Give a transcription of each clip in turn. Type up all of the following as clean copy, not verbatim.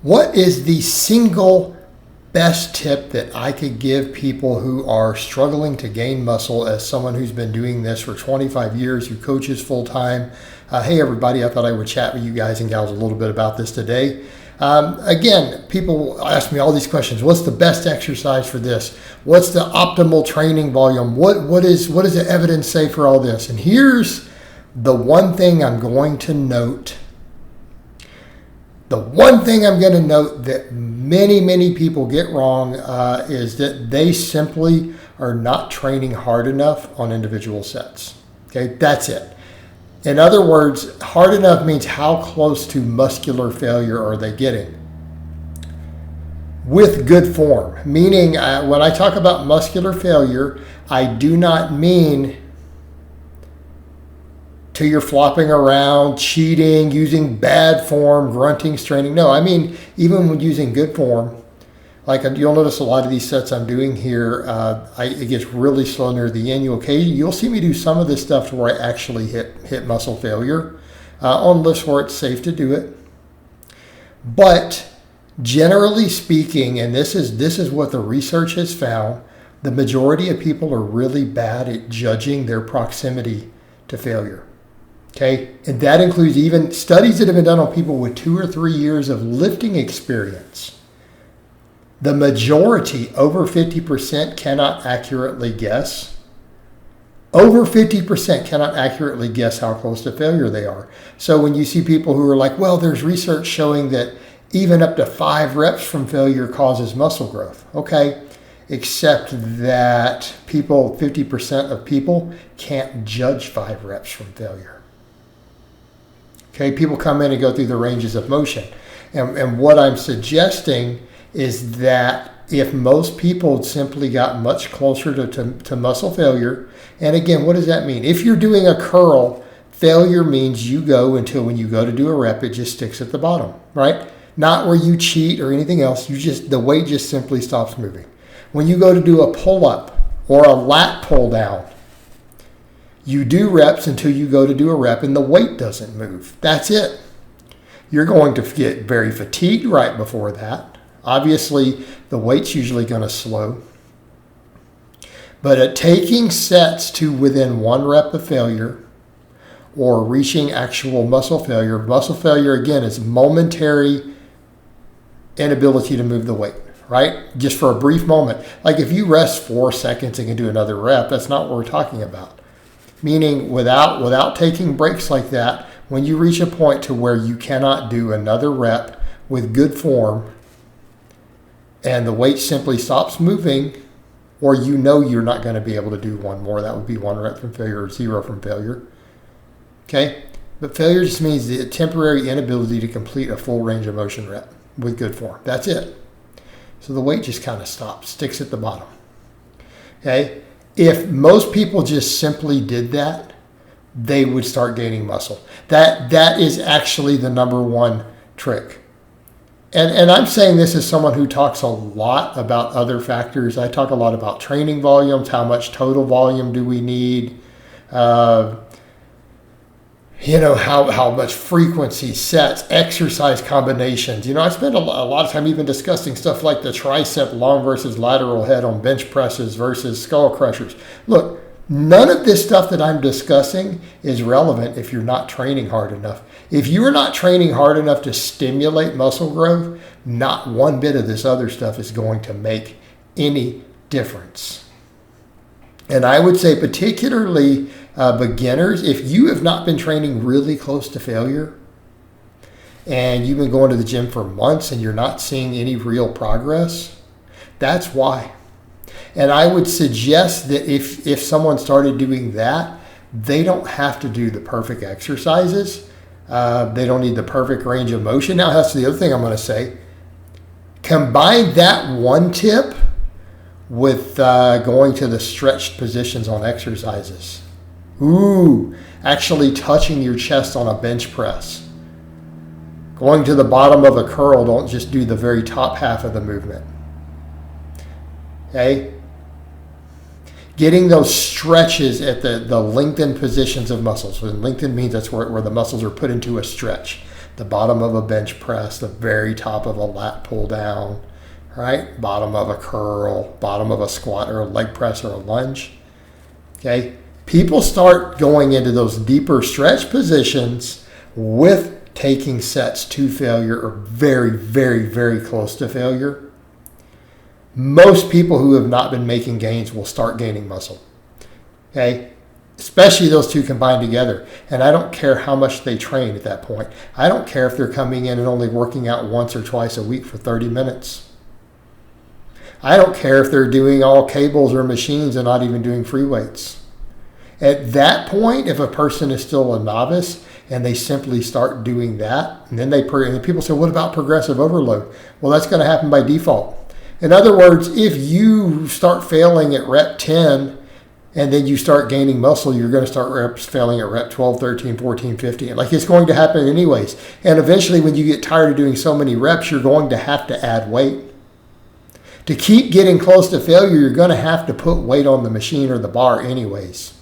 What is the single best tip that I could give people who are struggling to gain muscle as someone who's been doing this for 25 years, who coaches full time? Hey, everybody, I thought I would chat with you guys and gals a little bit about this today. Again, people ask me all these questions. What's the best exercise for this? What's the optimal training volume? What does the evidence say for all this? And here's the one thing I'm going to note. The one thing I'm going to note that many people get wrong is that they simply are not training hard enough on individual sets. Okay, that's it. In other words, hard enough means how close to muscular failure are they getting? With good form, meaning when I talk about muscular failure, I do not mean till you're flopping around, cheating, using bad form, grunting, straining. No, I mean, even when using good form, like you'll notice a lot of these sets I'm doing here, it gets really slow near the end. You'll see me do some of this stuff where I actually hit muscle failure on lifts where it's safe to do it. But generally speaking, and this is what the research has found, the majority of people are really bad at judging their proximity to failure. Okay, and that includes even studies that have been done on people with 2 or 3 years of lifting experience. The majority, over 50%, cannot accurately guess. Over 50% cannot accurately guess how close to failure they are. So when you see people who are like, well, there's research showing that even up to 5 reps from failure causes muscle growth. Okay, except that 50% of people can't judge 5 reps from failure. Okay, people come in and go through the ranges of motion. And what I'm suggesting is that if most people simply got much closer to muscle failure, and again, what does that mean? If you're doing a curl, failure means you go until when you go to do a rep, it just sticks at the bottom, right? Not where you cheat or anything else. The weight just simply stops moving. When you go to do a pull-up or a lat pull-down, you do reps until you go to do a rep and the weight doesn't move. That's it. You're going to get very fatigued right before that. Obviously, the weight's usually going to slow. But at taking sets to within 1 rep of failure or reaching actual muscle failure again is momentary inability to move the weight, right? Just for a brief moment. Like if you rest 4 seconds and can do another rep, that's not what we're talking about. Meaning without taking breaks like that, when you reach a point to where you cannot do another rep with good form and the weight simply stops moving, or you're not going to be able to do one more, that would be 1 rep from failure or 0 from failure. Okay? But failure just means the temporary inability to complete a full range of motion rep with good form. That's it. So the weight just kind of stops, sticks at the bottom. Okay? If most people just simply did that, they would start gaining muscle. That is actually the number one trick. And I'm saying this as someone who talks a lot about other factors. I talk a lot about training volumes, how much total volume do we need, how much frequency, sets, exercise combinations. I spend a lot of time even discussing stuff like the tricep long versus lateral head on bench presses versus skull crushers. Look, none of this stuff that I'm discussing is relevant if you're not training hard enough. If you are not training hard enough to stimulate muscle growth, not one bit of this other stuff is going to make any difference. And I would say particularly beginners, if you have not been training really close to failure and you've been going to the gym for months and you're not seeing any real progress, that's why. And I would suggest that if someone started doing that, they don't have to do the perfect exercises. They don't need the perfect range of motion. Now, that's the other thing I'm going to say. Combine that one tip with going to the stretched positions on exercises. Actually touching your chest on a bench press. Going to the bottom of a curl, don't just do the very top half of the movement. Okay? Getting those stretches at the lengthened positions of muscles. When lengthened means that's where the muscles are put into a stretch. the bottom of a bench press, the very top of a lat pull down, right? Bottom of a curl, bottom of a squat or a leg press or a lunge. Okay? People start going into those deeper stretch positions with taking sets to failure or very, very, very close to failure. Most people who have not been making gains will start gaining muscle. Okay? Especially those two combined together. And I don't care how much they train at that point. I don't care if they're coming in and only working out once or twice a week for 30 minutes. I don't care if they're doing all cables or machines and not even doing free weights. At that point, if a person is still a novice and they simply start doing that, and then and people say, what about progressive overload? Well, that's going to happen by default. In other words, if you start failing at rep 10 and then you start gaining muscle, you're going to start failing at rep 12, 13, 14, 15. Like, it's going to happen anyways. And eventually, when you get tired of doing so many reps, you're going to have to add weight. To keep getting close to failure, you're going to have to put weight on the machine or the bar anyways.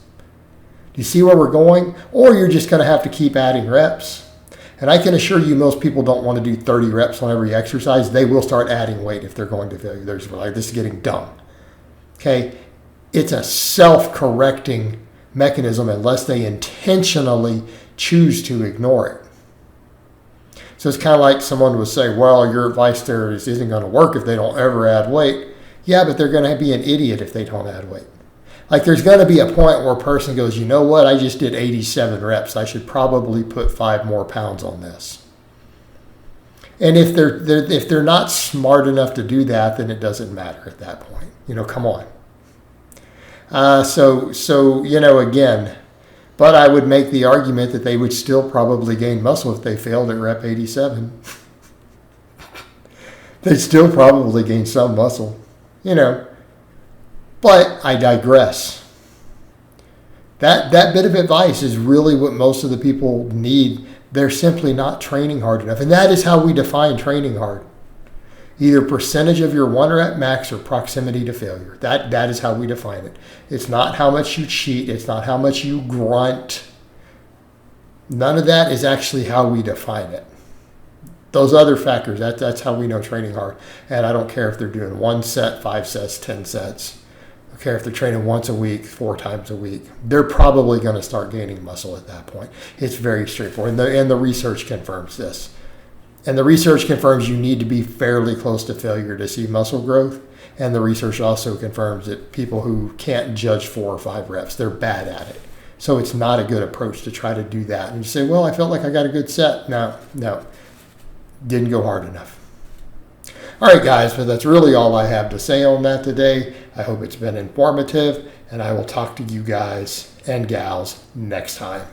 Do you see where we're going? Or you're just going to have to keep adding reps. And I can assure you most people don't want to do 30 reps on every exercise. They will start adding weight if they're going to failure. They're just like, this is getting dumb. Okay? It's a self-correcting mechanism unless they intentionally choose to ignore it. So it's kind of like someone would say, well, your advice there isn't going to work if they don't ever add weight. Yeah, but they're going to be an idiot if they don't add weight. Like, there's going to be a point where a person goes, you know what, I just did 87 reps. I should probably put 5 more pounds on this. And if they're not smart enough to do that, then it doesn't matter at that point. Come on. So again, but I would make the argument that they would still probably gain muscle if they failed at rep 87. They'd still probably gain some muscle, But I digress. That bit of advice is really what most of the people need. They're simply not training hard enough. And that is how we define training hard. Either percentage of your 1 rep max or proximity to failure. That is how we define it. It's not how much you cheat. It's not how much you grunt. None of that is actually how we define it. Those other factors, that's how we know training hard. And I don't care if they're doing 1 set, 5 sets, 10 sets. I don't care if they're training once a week, 4 times a week. They're probably going to start gaining muscle at that point. It's very straightforward. And the research confirms this. And the research confirms you need to be fairly close to failure to see muscle growth. And the research also confirms that people who can't judge 4 or 5 reps, they're bad at it. So it's not a good approach to try to do that. And you say, well, I felt like I got a good set. No, didn't go hard enough. All right, guys, but that's really all I have to say on that today. I hope it's been informative, and I will talk to you guys and gals next time.